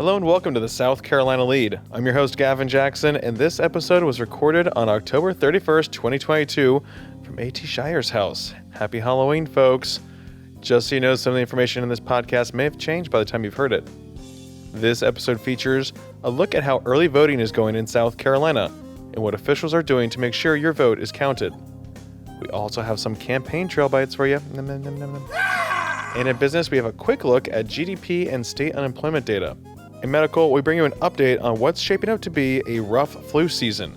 Hello and welcome to the South Carolina Lede. I'm your host, Gavin Jackson, and this episode was recorded on October 31st, 2022 from A.T. Shire's house. Happy Halloween, folks. Just so you know, some of the information in this podcast may have changed by the time you've heard it. This episode features a look at how early voting is going in South Carolina and what officials are doing to make sure your vote is counted. We also have some campaign trail bites for you. And in business, we have a quick look at GDP and state unemployment data. In medical, we bring you an update on what's shaping up to be a rough flu season.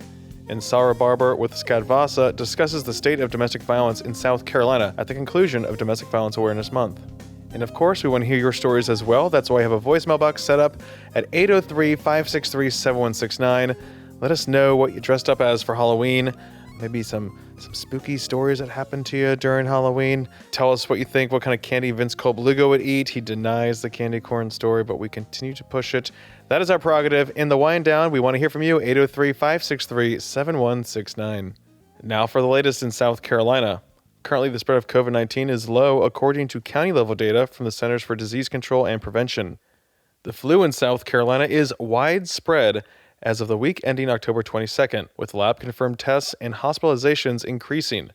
And Sarah Barber with Skadvasa discusses the state of domestic violence in South Carolina at the conclusion of Domestic Violence Awareness Month. And of course, we want to hear your stories as well. That's why I have a voicemail box set up at 803-563-7169. Let us know what you dressed up as for Halloween. Maybe some spooky stories that happened to you during Halloween. Tell us what you think, what kind of candy Vince Colblugo would eat. He denies the candy corn story, but we continue to push it. That is our prerogative. In the wind down, we want to hear from you, 803-563-7169. Now for the latest in South Carolina. Currently, the spread of COVID-19 is low, according to county-level data from the Centers for Disease Control and Prevention. The flu in South Carolina is widespread as of the week ending October 22nd, with lab-confirmed tests and hospitalizations increasing.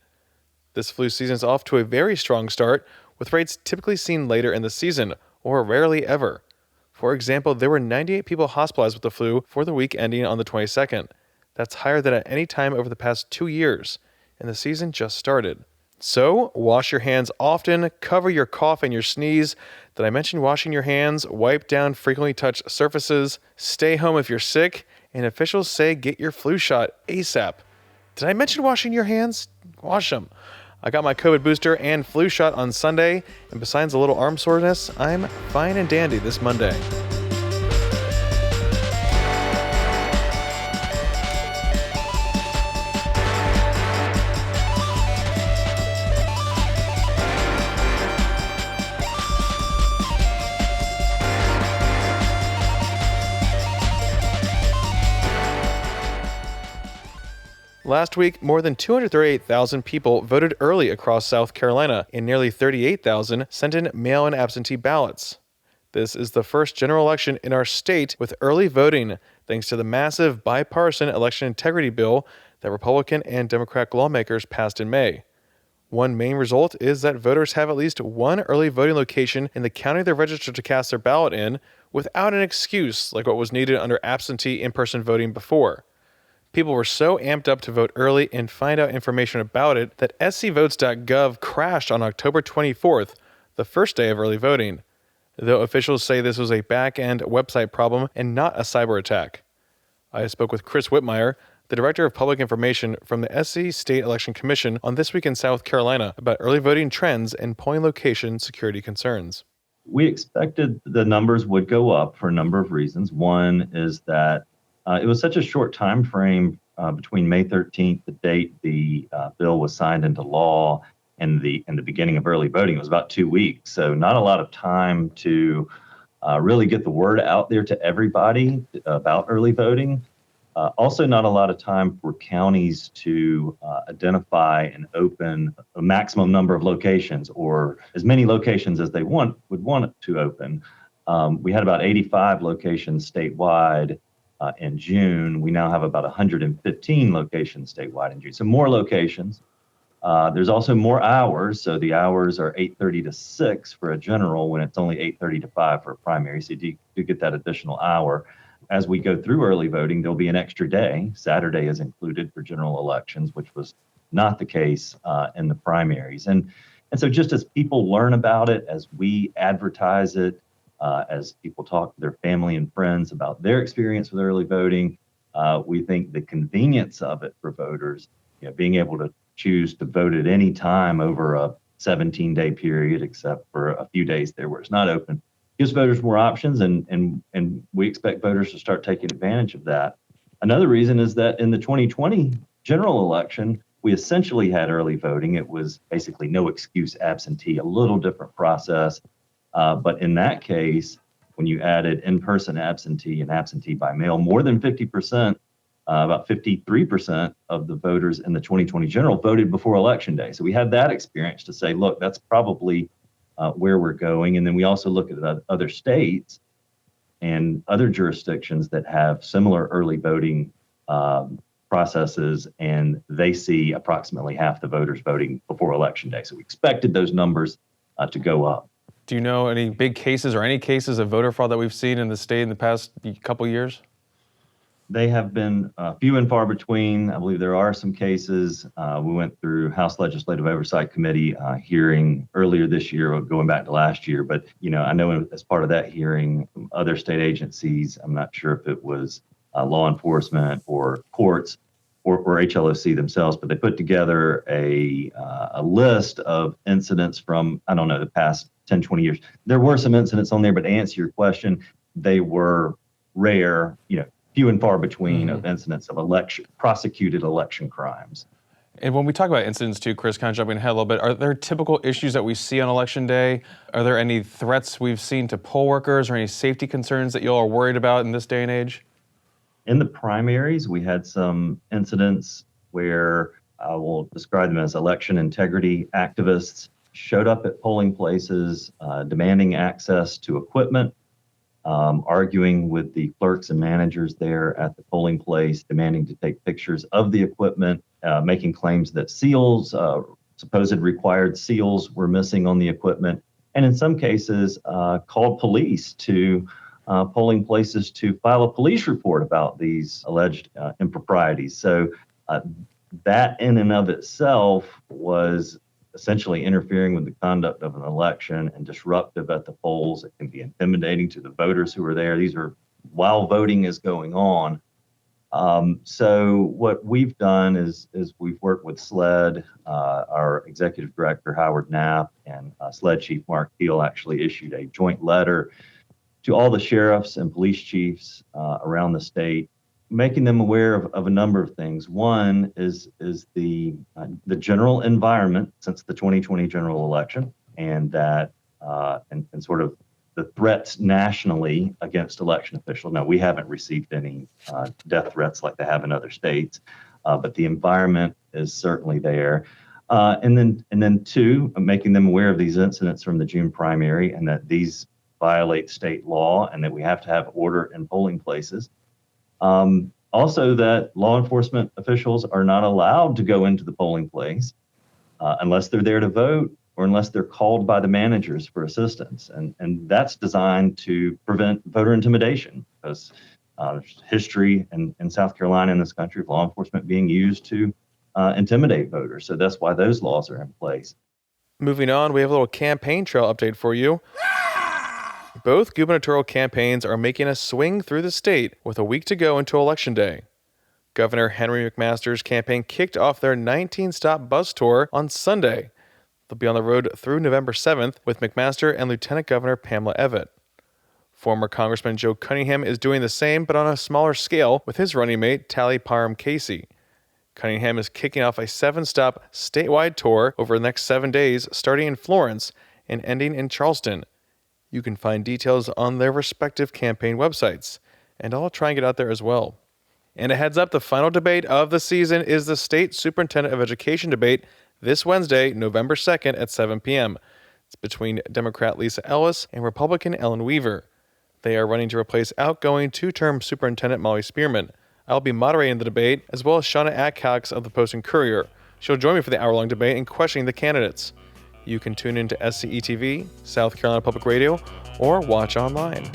This flu season is off to a very strong start, with rates typically seen later in the season, or rarely ever. For example, there were 98 people hospitalized with the flu for the week ending on the 22nd. That's higher than at any time over the past 2 years, and the season just started. So, wash your hands often, cover your cough and your sneeze. Did I mention washing your hands? Wipe down frequently touched surfaces. Stay home if you're sick. And officials say get your flu shot ASAP. Did I mention washing your hands? Wash them. I got my COVID booster and flu shot on Sunday, and besides a little arm soreness, I'm fine and dandy this Monday. Last week, more than 238,000 people voted early across South Carolina, and nearly 38,000 sent in mail-in absentee ballots. This is the first general election in our state with early voting, thanks to the massive bipartisan election integrity bill that Republican and Democratic lawmakers passed in May. One main result is that voters have at least one early voting location in the county they're registered to cast their ballot in without an excuse like what was needed under absentee in-person voting before. People were so amped up to vote early and find out information about it that scvotes.gov crashed on October 24th, the first day of early voting, though officials say this was a back-end website problem and not a cyber attack. I spoke with Chris Whitmire, the Director of Public Information from the SC State Election Commission on This Week in South Carolina about early voting trends and polling location security concerns. We expected the numbers would go up for a number of reasons. One is that it was such a short time frame between May 13th, the date the bill was signed into law, and the beginning of early voting. It was about 2 weeks, so not a lot of time to really get the word out there to everybody about early voting. Also, not a lot of time for counties to identify and open a maximum number of locations, or as many locations as they would want it to open. We had about 85 locations statewide. In June. We now have about 115 locations statewide in June. So more locations. There's also more hours. So the hours are 8:30 to 6 for a general when it's only 8:30 to 5 for a primary. So you do get that additional hour. As we go through early voting, there'll be an extra day. Saturday is included for general elections, which was not the case in the primaries. And so just as people learn about it, as we advertise it, as people talk to their family and friends about their experience with early voting, we think the convenience of it for voters, being able to choose to vote at any time over a 17-day period, except for a few days there where it's not open, gives voters more options, and we expect voters to start taking advantage of that. Another reason is that in the 2020 general election, we essentially had early voting. It was basically no excuse absentee, a little different process. But in that case, when you added in-person absentee and absentee by mail, more than 50%, about 53% of the voters in the 2020 general voted before Election Day. So we had that experience to say, look, that's probably where we're going. And then we also look at other states and other jurisdictions that have similar early voting processes, and they see approximately half the voters voting before Election Day. So we expected those numbers to go up. Do you know any big cases or any cases of voter fraud that we've seen in the state in the past couple years? They have been few and far between. I believe there are some cases. We went through House Legislative Oversight Committee hearing earlier this year, going back to last year. But, I know as part of that hearing, other state agencies, I'm not sure if it was law enforcement or courts or HLOC themselves, but they put together a list of incidents from, I don't know, the past 10, 20 years. There were some incidents on there, but to answer your question, they were rare, few and far between of incidents of prosecuted election crimes. And when we talk about incidents too, Chris, kind of jumping ahead a little bit, are there typical issues that we see on Election Day? Are there any threats we've seen to poll workers or any safety concerns that you all are worried about in this day and age? In the primaries, we had some incidents where I will describe them as election integrity activists showed up at polling places, demanding access to equipment, arguing with the clerks and managers there at the polling place, demanding to take pictures of the equipment, making claims that seals, supposed required seals, were missing on the equipment, and in some cases called police to polling places to file a police report about these alleged improprieties. So that in and of itself was essentially interfering with the conduct of an election and disruptive at the polls. It can be intimidating to the voters who are there. These are while voting is going on. So what we've done is we've worked with SLED. Our executive director, Howard Knapp, and SLED chief Mark Thiel actually issued a joint letter to all the sheriffs and police chiefs around the state, making them aware of a number of things. One is the general environment since the 2020 general election, and that and sort of the threats nationally against election officials. Now, we haven't received any death threats like they have in other states, but the environment is certainly there. And then two, making them aware of these incidents from the June primary, and that these violate state law, and that we have to have order in polling places. Also, that law enforcement officials are not allowed to go into the polling place unless they're there to vote or unless they're called by the managers for assistance. And that's designed to prevent voter intimidation, because there's history in South Carolina, in this country, of law enforcement being used to intimidate voters. So that's why those laws are in place. Moving on, we have a little campaign trail update for you. Both gubernatorial campaigns are making a swing through the state with a week to go until Election Day. Governor Henry McMaster's campaign kicked off their 19-stop bus tour on Sunday. They'll be on the road through November 7th with McMaster and Lieutenant Governor Pamela Evette. Former Congressman Joe Cunningham is doing the same, but on a smaller scale, with his running mate Tally Parham Casey. Cunningham is kicking off a 7-stop statewide tour over the next 7 days, starting in Florence and ending in Charleston. You can find details on their respective campaign websites, and I'll try and get out there as well. And a heads up, the final debate of the season is the State Superintendent of Education debate this Wednesday, November 2nd at 7 p.m. It's between Democrat Lisa Ellis and Republican Ellen Weaver. They are running to replace outgoing 2-term Superintendent Molly Spearman. I'll be moderating the debate, as well as Shauna Adcox of the Post and Courier. She'll join me for the hour-long debate and questioning the candidates. You can tune into SCE-TV, South Carolina Public Radio, or watch online.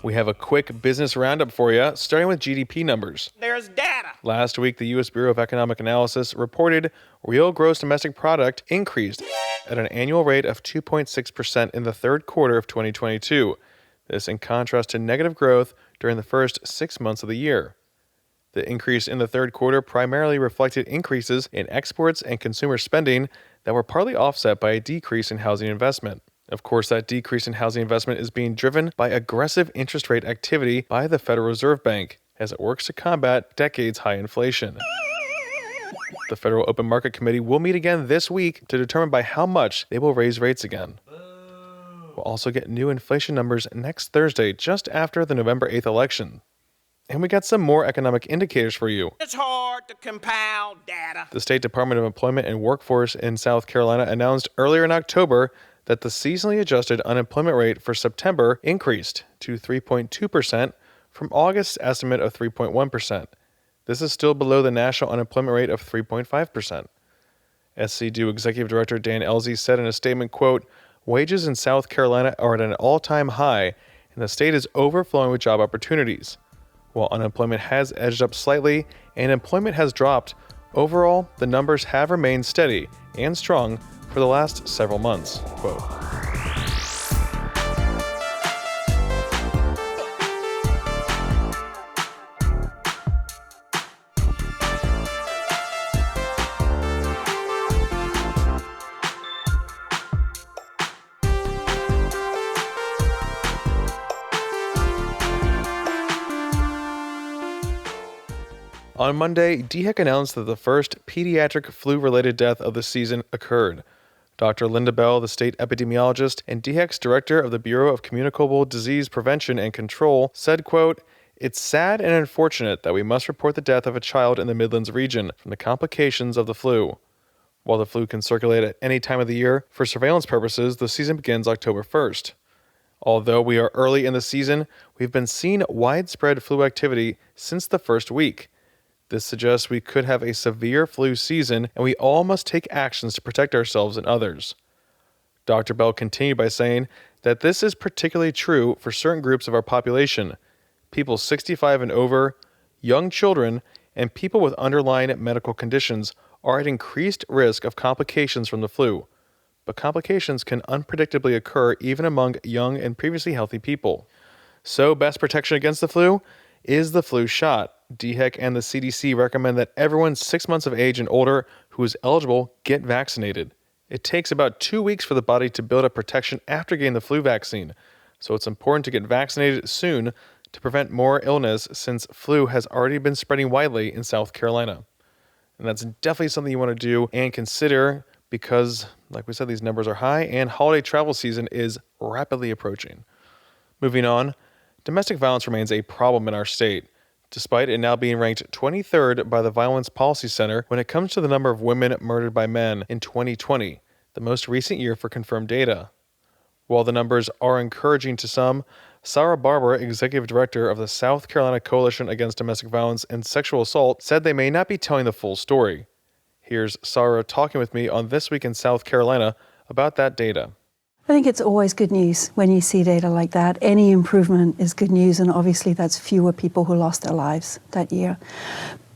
We have a quick business roundup for you, starting with GDP numbers. There's data. Last week, the U.S. Bureau of Economic Analysis reported real gross domestic product increased at an annual rate of 2.6% in the third quarter of 2022. This in contrast to negative growth during the first 6 months of the year. The increase in the third quarter primarily reflected increases in exports and consumer spending that were partly offset by a decrease in housing investment. Of course, that decrease in housing investment is being driven by aggressive interest rate activity by the Federal Reserve Bank as it works to combat decades-high inflation. The Federal Open Market Committee will meet again this week to determine by how much they will raise rates again. We'll also get new inflation numbers next Thursday, just after the November 8th election. And we got some more economic indicators for you. It's hard to compile data. The State Department of Employment and Workforce in South Carolina announced earlier in October that the seasonally adjusted unemployment rate for September increased to 3.2% from August's estimate of 3.1%. This is still below the national unemployment rate of 3.5%. SCDU Executive Director Dan Elzey said in a statement, quote, "Wages in South Carolina are at an all-time high, and the state is overflowing with job opportunities. While unemployment has edged up slightly and employment has dropped, overall, the numbers have remained steady and strong for the last several months." Quote. On Monday, DHEC announced that the first pediatric flu-related death of the season occurred. Dr. Linda Bell, the state epidemiologist and DHEC's director of the Bureau of Communicable Disease Prevention and Control, said, quote, "It's sad and unfortunate that we must report the death of a child in the Midlands region from the complications of the flu. While the flu can circulate at any time of the year, for surveillance purposes, the season begins October 1st. Although we are early in the season, we've been seeing widespread flu activity since the first week. This suggests we could have a severe flu season, and we all must take actions to protect ourselves and others." Dr. Bell continued by saying that this is particularly true for certain groups of our population: people 65 and over, young children, and people with underlying medical conditions are at increased risk of complications from the flu. But complications can unpredictably occur even among young and previously healthy people. So, best protection against the flu is the flu shot. DHEC and the CDC recommend that everyone 6 months of age and older who is eligible get vaccinated. It takes about 2 weeks for the body to build up protection after getting the flu vaccine, so it's important to get vaccinated soon to prevent more illness, since flu has already been spreading widely in South Carolina. And that's definitely something you want to do and consider because, like we said, these numbers are high and holiday travel season is rapidly approaching. Moving on, domestic violence remains a problem in our state, despite it now being ranked 23rd by the Violence Policy Center when it comes to the number of women murdered by men in 2020, the most recent year for confirmed data. While the numbers are encouraging to some, Sarah Barber, Executive Director of the South Carolina Coalition Against Domestic Violence and Sexual Assault, said they may not be telling the full story. Here's Sarah talking with me on This Week in South Carolina about that data. I think it's always good news when you see data like that. Any improvement is good news, and obviously that's fewer people who lost their lives that year.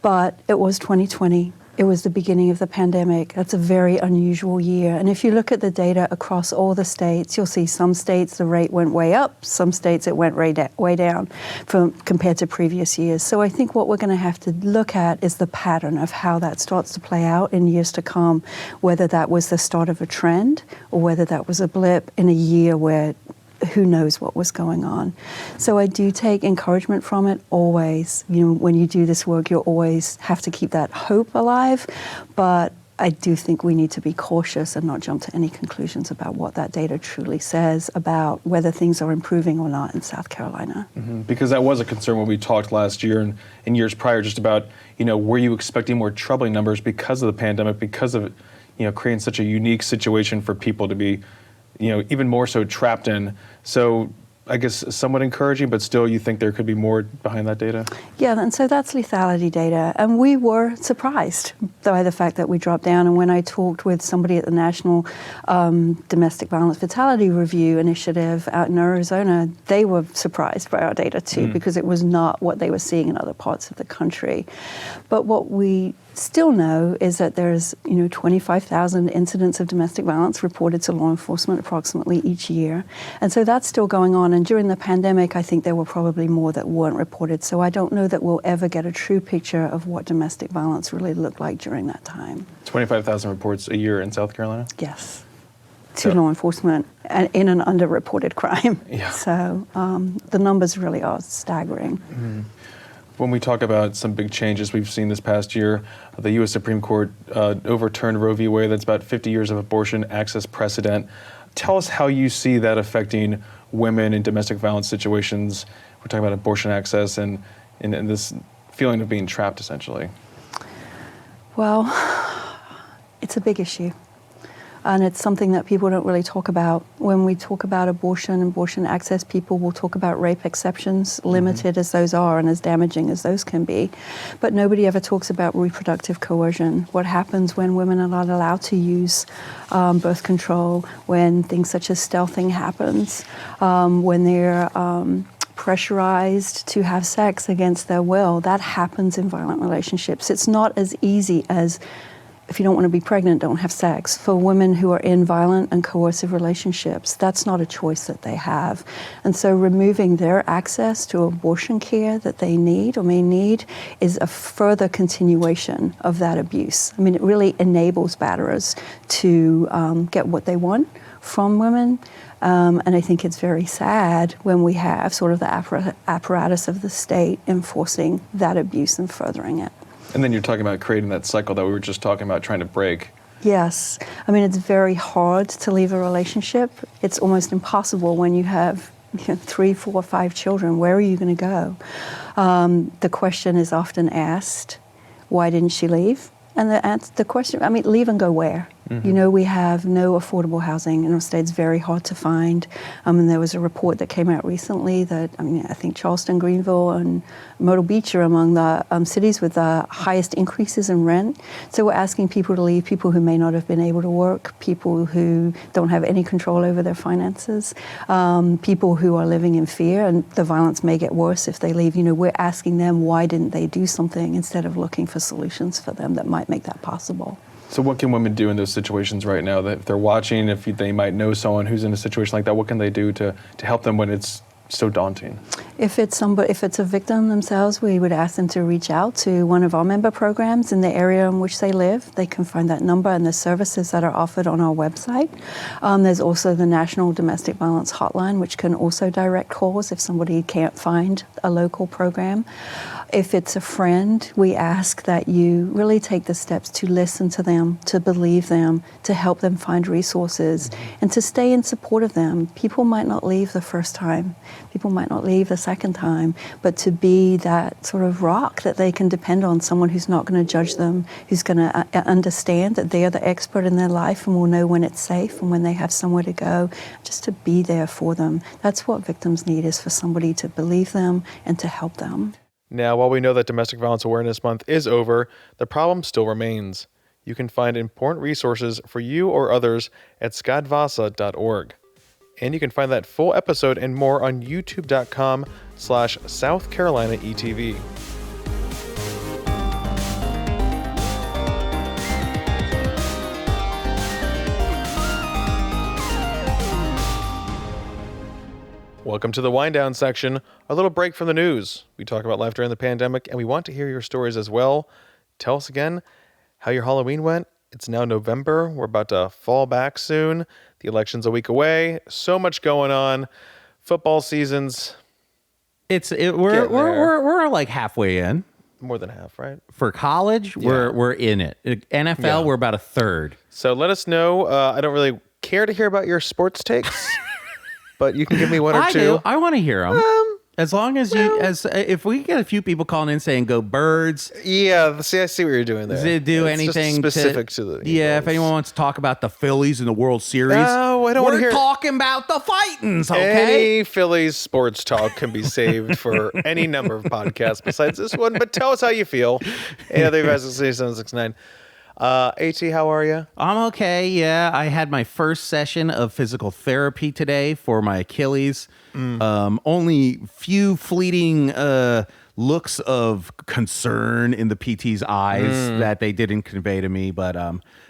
But it was 2020. It was the beginning of the pandemic. That's a very unusual year. And if you look at the data across all the states, you'll see some states the rate went way up, some states it went way down compared to previous years. So I think what we're going to have to look at is the pattern of how that starts to play out in years to come, whether that was the start of a trend or whether that was a blip in a year where who knows what was going on. So I do take encouragement from it always. You know, when you do this work, you always have to keep that hope alive, but I do think we need to be cautious and not jump to any conclusions about what that data truly says about whether things are improving or not in South Carolina. Mm-hmm. Because that was a concern when we talked last year and years prior, just about, were you expecting more troubling numbers because of the pandemic, because of, creating such a unique situation for people to be even more so trapped in. So I guess somewhat encouraging, but still you think there could be more behind that data? Yeah, and so that's lethality data. And we were surprised by the fact that we dropped down. And when I talked with somebody at the National Domestic Violence Fatality Review Initiative out in Arizona, they were surprised by our data too, because it was not what they were seeing in other parts of the country. But what we still know is that there's 25,000 incidents of domestic violence reported to law enforcement approximately each year. And so that's still going on. And during the pandemic, I think there were probably more that weren't reported. So I don't know that we'll ever get a true picture of what domestic violence really looked like during that time. 25,000 reports a year in South Carolina? Yes. To law enforcement and in an underreported crime. Yeah. So the numbers really are staggering. Mm-hmm. When we talk about some big changes we've seen this past year, the U.S. Supreme Court overturned Roe v. Wade. That's about 50 years of abortion access precedent. Tell us how you see that affecting women in domestic violence situations. We're talking about abortion access and this feeling of being trapped, essentially. Well, it's a big issue. And it's something that people don't really talk about. When we talk about abortion access, people will talk about rape exceptions, limited as those are and as damaging as those can be. But nobody ever talks about reproductive coercion. What happens when women are not allowed to use birth control, when things such as stealthing happens, when they're pressurized to have sex against their will. That happens in violent relationships. It's not as easy as, if you don't want to be pregnant, don't have sex. For women who are in violent and coercive relationships, that's not a choice that they have. And so removing their access to abortion care that they need or may need is a further continuation of that abuse. I mean, it really enables batterers to get what they want from women. And I think it's very sad when we have sort of the apparatus of the state enforcing that abuse and furthering it. And then you're talking about creating that cycle that we were just talking about, trying to break. Yes. I mean, it's very hard to leave a relationship. It's almost impossible when you have 3, 4, 5 children. Where are you going to go? The question is often asked, why didn't she leave? And the question, I mean, leave and go where? You know, we have no affordable housing in our state. It's very hard to find. And there was a report that came out recently that, I mean, I think Charleston, Greenville, and Myrtle Beach are among the cities with the highest increases in rent. So we're asking people to leave, people who may not have been able to work, people who don't have any control over their finances, people who are living in fear, and the violence may get worse if they leave. You know, we're asking them, why didn't they do something, instead of looking for solutions for them that might make that possible. So what can women do in those situations right now? That if they're watching, if they might know someone who's in a situation like that, what can they do to help them when it's so daunting? If it's a victim themselves, we would ask them to reach out to one of our member programs in the area in which they live. They can find that number and the services that are offered on our website. There's also the National Domestic Violence Hotline, which can also direct calls if somebody can't find a local program. If it's a friend, we ask that you really take the steps to listen to them, to believe them, to help them find resources, and to stay in support of them. People might not leave the first time. People might not leave the second time, but to be that sort of rock that they can depend on, someone who's not going to judge them, who's going to understand that they are the expert in their life and will know when it's safe and when they have somewhere to go, just to be there for them. That's what victims need, is for somebody to believe them and to help them. Now, while we know that Domestic Violence Awareness Month is over, the problem still remains. You can find important resources for you or others at skadvasa.org. And you can find that full episode and more on youtube.com/South Carolina ETV. Welcome to the wind down section, a little break from the news. We talk about life during the pandemic, and we want to hear your stories as well. Tell us again how your Halloween went. It's now November. We're about to fall back soon. The election's a week away. So much going on. Football seasons. We're like halfway in. More than half, right? For college, Yeah. we're in it. NFL, Yeah. we're about a third. So let us know. I don't really care to hear about your sports takes, but you can give me one or I two. do. I want to hear them. As long as if we get a few people calling in saying "Go Birds," Yeah, see, I see what you're doing there. does it do It's just anything specific to the Yeah, if Eagles. anyone wants to talk about the Phillies in the World Series, No, I don't wanna we're hear- talking about the Fightins. Okay. Any Phillies sports talk can be saved for any number of podcasts besides this one, but tell us how you feel. 803-563-769. AT, how are you? I'm okay. Yeah, I had my first session of physical therapy today for my Achilles. Only few fleeting looks of concern in the PT's eyes that they didn't convey to me, but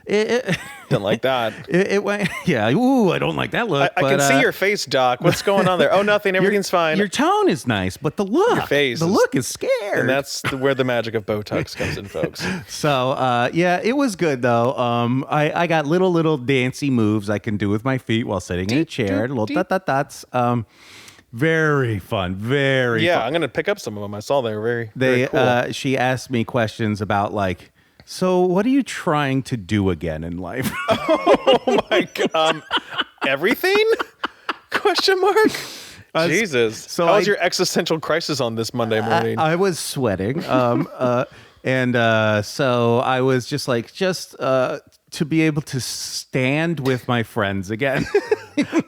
it Didn't like that. it went. Yeah, ooh, I don't like that look. I can see your face, Doc. What's going on there? Oh, nothing. Everything's fine. Your tone is nice, but the look, Your face the is- look is scared. And that's where the magic of Botox comes in, folks. So, yeah, it was good, though. I got little dancey moves I can do with my feet while sitting in a chair. Little dot-dot-dots. Very fun. Very Yeah, fun. I'm going to pick up some of them. I saw they were very They, cool. she asked me questions about, like, so what are you trying to do again in life? Oh, my God. everything? Question mark. Jesus. so How was I- your existential crisis on this Monday morning? I was sweating. So I was just like, to be able to stand with my friends again.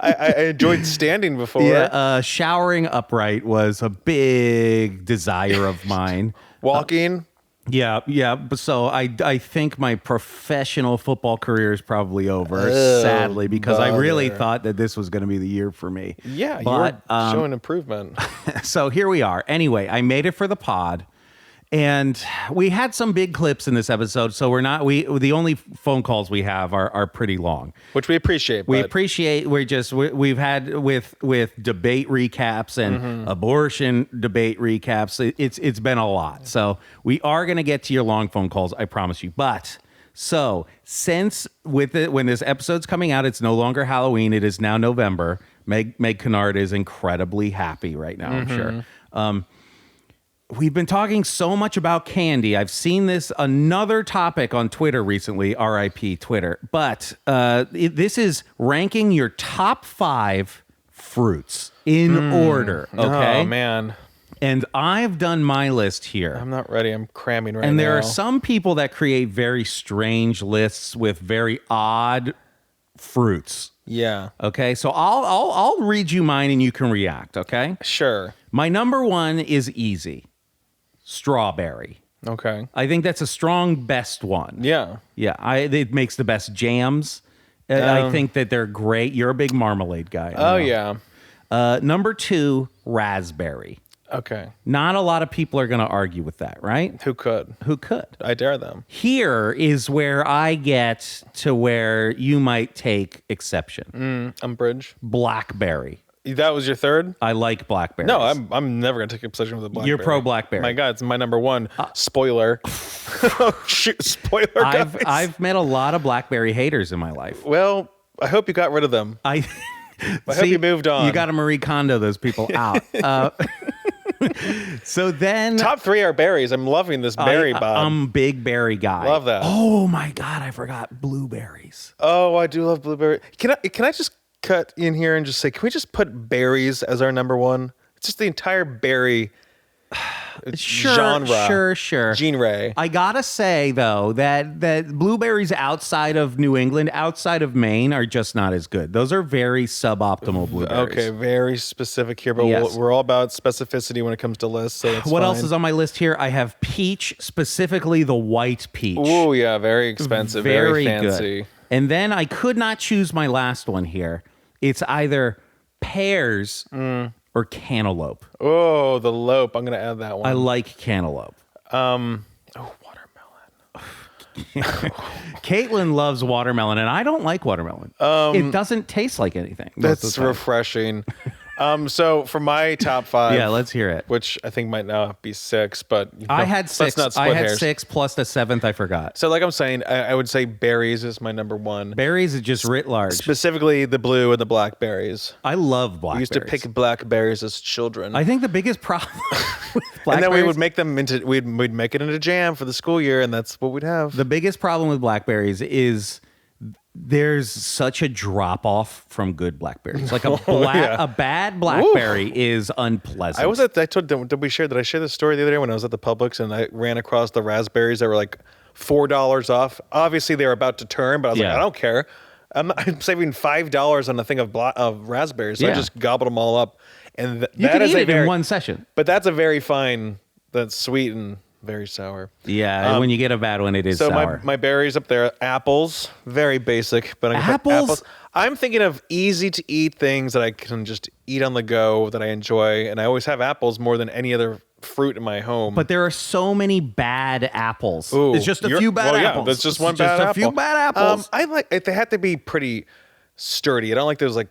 I enjoyed standing before. Yeah, showering upright was a big desire of mine. Walking. Yeah. But so I think my professional football career is probably over, sadly, because I really thought that this was going to be the year for me. Yeah, but you're showing improvement. so here we are. Anyway, I made it for the pod. And we had some big clips in this episode, so the only phone calls we have are pretty long. Which we appreciate. We but appreciate. We've had with debate recaps and abortion debate recaps. It's been a lot. So we are going to get to your long phone calls. I promise you. But so since when this episode's coming out, it's no longer Halloween. It is now November. Meg Kennard is incredibly happy right now. I'm sure. We've been talking so much about candy. I've seen another topic on Twitter recently, RIP Twitter. But this is ranking your top 5 fruits in order, okay? Oh, man. And I've done my list here. I'm not ready. I'm cramming right now. And there are some people that create very strange lists with very odd fruits. Yeah. Okay, so I'll read you mine and you can react, okay? Sure. My number 1 is easy. Strawberry. Okay. I think that's a strong best one. Yeah. Yeah, it makes the best jams. I think that they're great. You're a big marmalade guy. Oh, yeah. Number 2, raspberry. Okay. Not a lot of people are going to argue with that, right? Who could? Who could? I dare them. Here is where I get to where you might take exception. Umbrage. Blackberry. That was your third? I like blackberries. No, I'm never gonna take a position with a blackberry. You're pro blackberry. My God, it's my number 1. Spoiler. Oh, shoot, spoiler, guys. I've met a lot of blackberry haters in my life. Well, I hope you got rid of them. I hope you moved on. You got to Marie Kondo those people out. So then, Top 3 are berries. I'm loving this berry bod. I'm a big berry guy. Love that. Oh my God, I forgot blueberries. Oh, I do love blueberry. Can I just cut in here and just say, can we just put berries as our number 1? It's just the entire berry genre. Sure. Genre. I gotta say though that blueberries outside of New England, outside of Maine, are just not as good. Those are very suboptimal blueberries. Okay, very specific here, but Yes. we're all about specificity when it comes to lists. So What else is on my list here? I have peach, specifically the white peach. Oh yeah, very expensive, very fancy. Good. And then I could not choose my last one here. It's either pears or cantaloupe. Oh, the lope. I'm gonna add that one. I like cantaloupe. Watermelon. Caitlin loves watermelon, and I don't like watermelon. It doesn't taste like anything. most of That's the time. refreshing. So for my top 5, Yeah, let's hear it. which I think might now be 6, but I had let's 6. not split I had hairs. 6 plus the 7th I forgot. So like I'm saying, I would say berries is my number 1. Berries is just writ large. Specifically the blue and the blackberries. I love We blackberries. used to pick blackberries as children. I think the biggest problem with and blackberries, then we would make them into we'd make it into jam for the school year, and that's what we'd have. the biggest problem with blackberries is there's such a drop off from good blackberries. Like yeah. a bad blackberry is unpleasant. Did we share that I shared this story the other day when I was at the Publix and I ran across the raspberries that were like $4 off. Obviously they were about to turn, but I was like, I don't care. I'm saving $5 on a thing of raspberries. So I just gobbled them all up. And you that can is eat a it very, in one session. But that's a very fine, that's sweet and very sour. Yeah, when you get a bad one, it is So sour. my berries up there, apples, very basic, but I can put Apples? I'm thinking of easy to eat things that I can just eat on the go that I enjoy, and I always have apples more than any other fruit in my home. But there are so many bad apples. Ooh, It's just a few bad apples. That's just one It's bad apple. a few bad apples. I like they have to be pretty sturdy. I don't like those like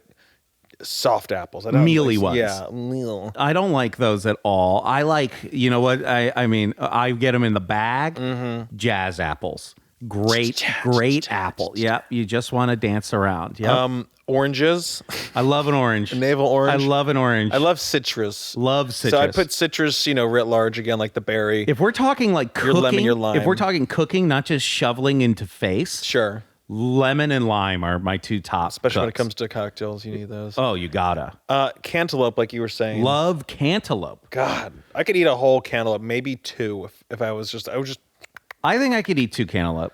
soft apples. I don't Mealy like, ones. Yeah, meal. I don't like those at all. I like, you know what? I mean, I get them in the bag. Jazz apples. Great apple. Yep. You just want to dance around. Yep. Oranges. I love an orange. Navel orange. I love an orange. I love citrus. Love citrus. So I put citrus, writ large again, like the berry. If we're talking like Your cooking, lemon, your lime. if we're talking cooking, not just shoveling into face, Sure. Lemon and lime are my two top. Especially when it cooks. comes to cocktails, you need those. Oh, you gotta. Cantaloupe, like you were saying. Love cantaloupe. God, I could eat a whole cantaloupe, maybe two if I was just. I think I could eat 2 cantaloupe.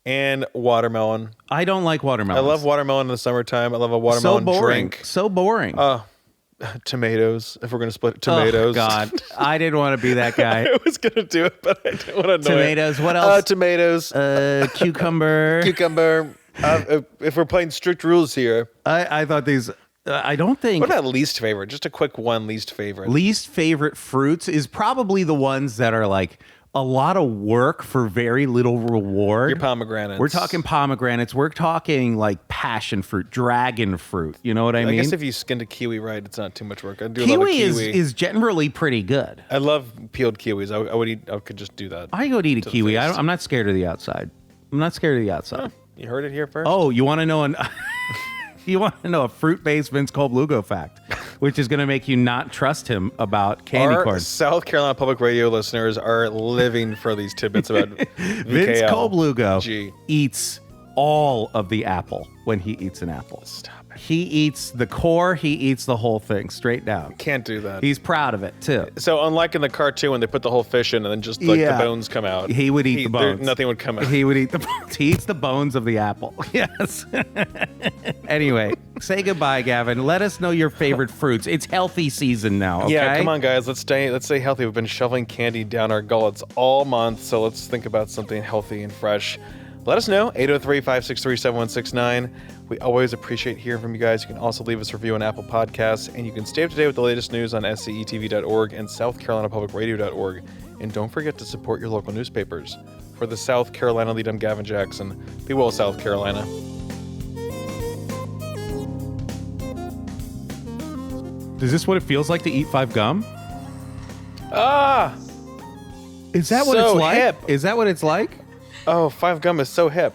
And watermelon. I don't like watermelon. I love watermelon in the summertime. I love a watermelon drink. So boring. Tomatoes. If we're gonna split tomatoes. Oh, God, I didn't want to be that guy. I was gonna do it, but I didn't want to annoy Tomatoes. it. What else? Tomatoes. Cucumber. Cucumber. If we're playing strict rules here, I thought these. I don't think. what about least favorite? Just a quick one. Least favorite. Least favorite fruits is probably the ones that are like a lot of work for very little reward. Your pomegranates. We're talking pomegranates. We're talking like passion fruit, dragon fruit. You know what I mean? I guess if you skinned a kiwi right, it's not too much work. I do love a kiwi kiwi. is generally pretty good. I love peeled kiwis. I would eat. I could just do that. I would eat a To the kiwi. face. I'm not scared of the outside. I'm not scared of the outside. You heard it here first. Oh, you want to know you want to know a fruit-based Vince Colblugo fact, which is going to make you not trust him about candy Our corn. South Carolina Public Radio listeners are living for these tidbits about Vince VKL. Colblugo Gee. eats all of the apple when he eats an apple. Stop it. He eats the core, he eats the whole thing straight down. Can't do that. He's proud of it, too. So unlike in the cartoon when they put the whole fish in and then just like Yeah. the bones come out, He would eat the bones. Nothing would come out. He would eat the bones. He eats the bones of the apple. Yes. Anyway, say goodbye, Gavin. Let us know your favorite fruits. It's healthy season now, okay? Yeah, come on, guys. Let's stay healthy. We've been shoveling candy down our gullets all month, so let's think about something healthy and fresh. Let us know, 803-563-7169. We always appreciate hearing from you guys. You can also leave us a review on Apple Podcasts, and you can stay up to date with the latest news on scetv.org and southcarolinapublicradio.org. And don't forget to support your local newspapers. For the South Carolina Lede, I'm Gavin Jackson. Be well, South Carolina. Is this what it feels like to eat 5 gum? Ah! Is that what So it's like? hip. Is that what it's like? Oh, 5 gum is so hip.